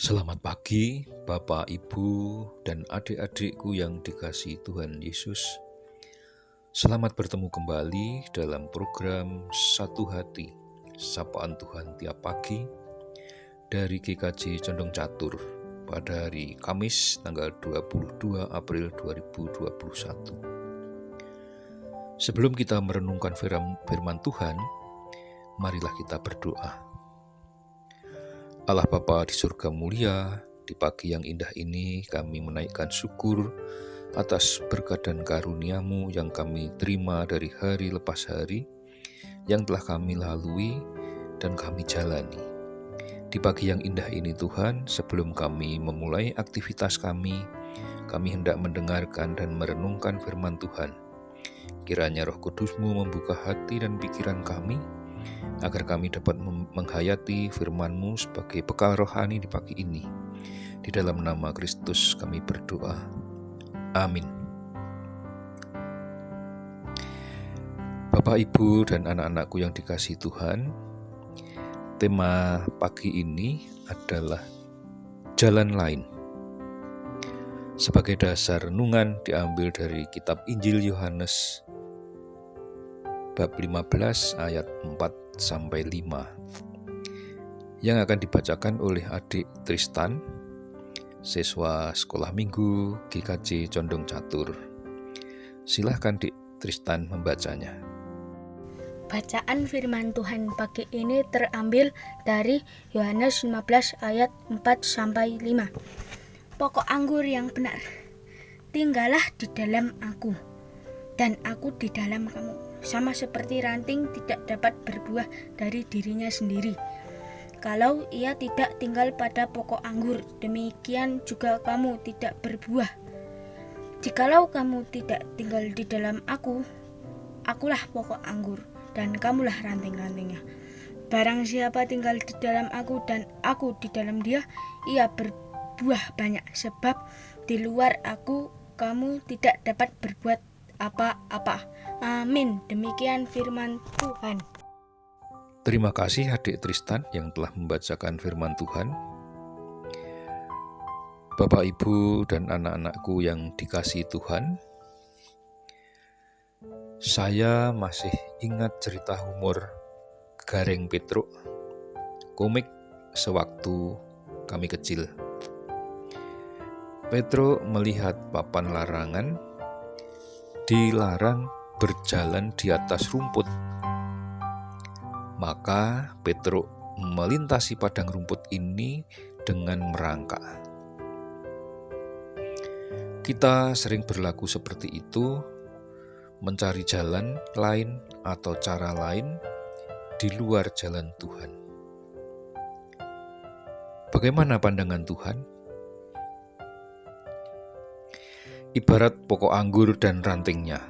Selamat pagi, Bapak, Ibu, dan adik-adikku yang dikasihi Tuhan Yesus. Selamat bertemu kembali dalam program Satu Hati, Sapaan Tuhan Tiap Pagi dari GKJ Condong Catur pada hari Kamis tanggal 22 April 2021. Sebelum kita merenungkan firman Tuhan, marilah kita berdoa. Allah Bapa di surga mulia, di pagi yang indah ini kami menaikkan syukur atas berkat dan karunia-Mu yang kami terima dari hari lepas hari, yang telah kami lalui dan kami jalani. Di pagi yang indah ini Tuhan, sebelum kami memulai aktivitas kami hendak mendengarkan dan merenungkan firman Tuhan. Kiranya Roh Kudus-Mu membuka hati dan pikiran kami, agar kami dapat menghayati firman-Mu sebagai bekal rohani di pagi ini. Di dalam nama Kristus kami berdoa. Amin. Bapak, Ibu, dan anak-anakku yang dikasihi Tuhan, tema pagi ini adalah jalan lain. Sebagai dasar renungan diambil dari kitab Injil Yohanes bab 15 ayat 4-5 yang akan dibacakan oleh adik Tristan, siswa sekolah minggu GKJ Condong Catur. Silahkan Dik Tristan membacanya. Bacaan firman Tuhan pagi ini terambil dari Yohanes 15 ayat 4-5. Pokok anggur yang benar, tinggallah di dalam aku, dan aku di dalam kamu. Sama seperti ranting tidak dapat berbuah dari dirinya sendiri kalau ia tidak tinggal pada pokok anggur, demikian juga kamu tidak berbuah jikalau kamu tidak tinggal di dalam aku. Akulah pokok anggur dan kamulah ranting-rantingnya. Barang siapa tinggal di dalam aku dan aku di dalam dia, ia berbuah banyak, sebab di luar aku kamu tidak dapat berbuat apa-apa. Amin. Demikian firman Tuhan. Terima kasih adik Tristan yang telah membacakan firman Tuhan. Bapak, Ibu, dan anak-anakku yang dikasihi Tuhan, saya masih ingat cerita humor Gareng Petruk, komik sewaktu kami kecil. Petruk melihat papan larangan, dilarang berjalan di atas rumput. Maka Petruk melintasi padang rumput ini dengan merangkak. Kita sering berlaku seperti itu, mencari jalan lain atau cara lain di luar jalan Tuhan. Bagaimana pandangan Tuhan? Ibarat pokok anggur dan rantingnya.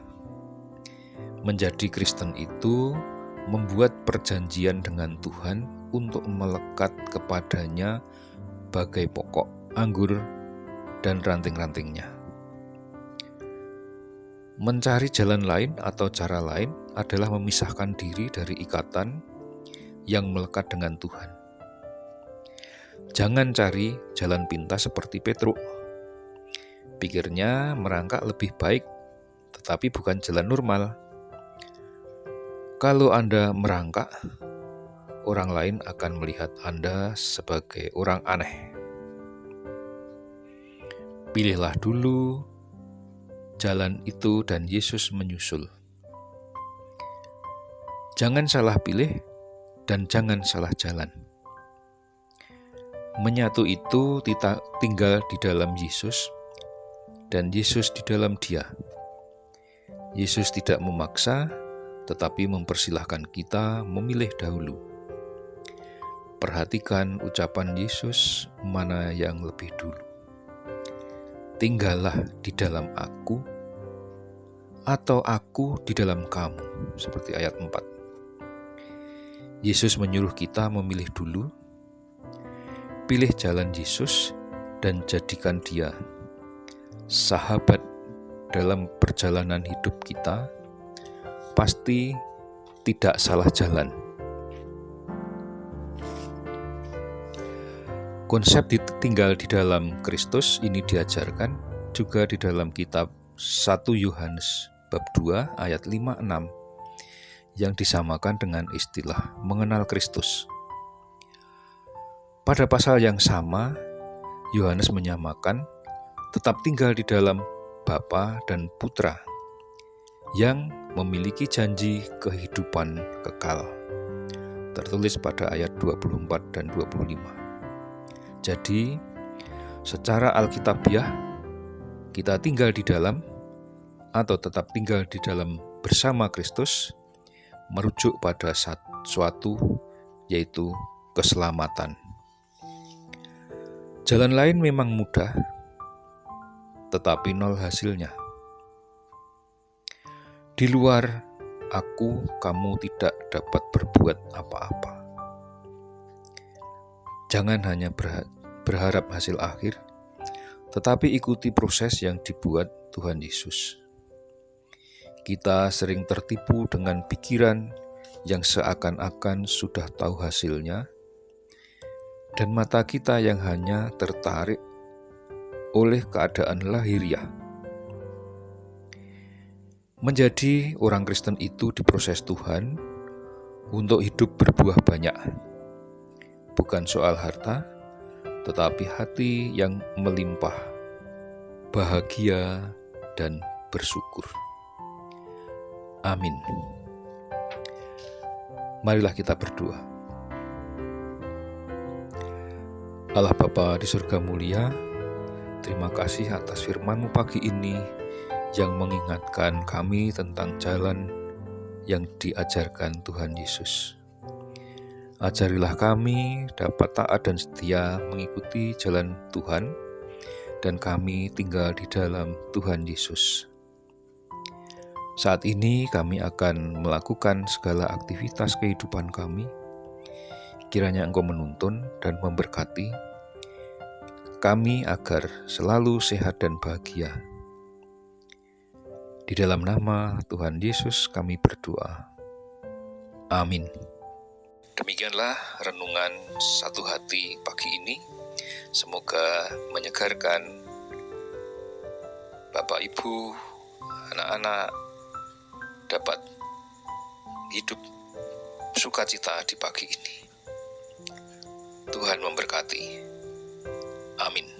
Menjadi Kristen itu membuat perjanjian dengan Tuhan untuk melekat kepadanya bagai pokok anggur dan ranting-rantingnya. Mencari jalan lain atau cara lain adalah memisahkan diri dari ikatan yang melekat dengan Tuhan. Jangan cari jalan pintas seperti Petruk. Pikirnya merangkak lebih baik, tetapi bukan jalan normal. Kalau Anda merangkak, orang lain akan melihat Anda sebagai orang aneh. Pilihlah dulu jalan itu dan Yesus menyusul. Jangan salah pilih dan jangan salah jalan. Menyatu itu tinggal di dalam Yesus dan Yesus di dalam Dia. Yesus tidak memaksa, tetapi mempersilahkan kita memilih dahulu. Perhatikan ucapan Yesus mana yang lebih dulu. Tinggallah di dalam aku, atau aku di dalam kamu, seperti ayat 4. Yesus menyuruh kita memilih dulu. Pilih jalan Yesus dan jadikan Dia sahabat dalam perjalanan hidup kita, pasti tidak salah jalan. Konsep tinggal di dalam Kristus ini diajarkan juga di dalam kitab 1 Yohanes bab 2 ayat 5-6 yang disamakan dengan istilah mengenal Kristus. Pada pasal yang sama, Yohanes menyamakan tetap tinggal di dalam Bapa dan Putra yang memiliki janji kehidupan kekal. Tertulis pada ayat 24 dan 25. Jadi, secara alkitabiah, kita tinggal di dalam atau tetap tinggal di dalam bersama Kristus merujuk pada suatu yaitu keselamatan. Jalan lain memang mudah, tetapi nol hasilnya. Di luar aku, kamu tidak dapat berbuat apa-apa. Jangan hanya berharap hasil akhir, tetapi ikuti proses yang dibuat Tuhan Yesus. Kita sering tertipu dengan pikiran yang seakan-akan sudah tahu hasilnya, dan mata kita yang hanya tertarik oleh keadaan lahiriah. Menjadi orang Kristen itu diproses Tuhan untuk hidup berbuah banyak. Bukan soal harta, tetapi hati yang melimpah, bahagia, dan bersyukur. Amin. Marilah kita berdoa. Allah Bapa di surga mulia, terima kasih atas firman-Mu pagi ini yang mengingatkan kami tentang jalan yang diajarkan Tuhan Yesus. Ajarilah kami dapat taat dan setia mengikuti jalan Tuhan, dan kami tinggal di dalam Tuhan Yesus. Saat ini kami akan melakukan segala aktivitas kehidupan kami. Kiranya Engkau menuntun dan memberkati kami agar selalu sehat dan bahagia. Di dalam nama Tuhan Yesus kami berdoa. Amin. Demikianlah renungan satu hati pagi ini. Semoga menyegarkan Bapak, Ibu, anak-anak dapat hidup sukacita di pagi ini. Tuhan memberkati. Amin.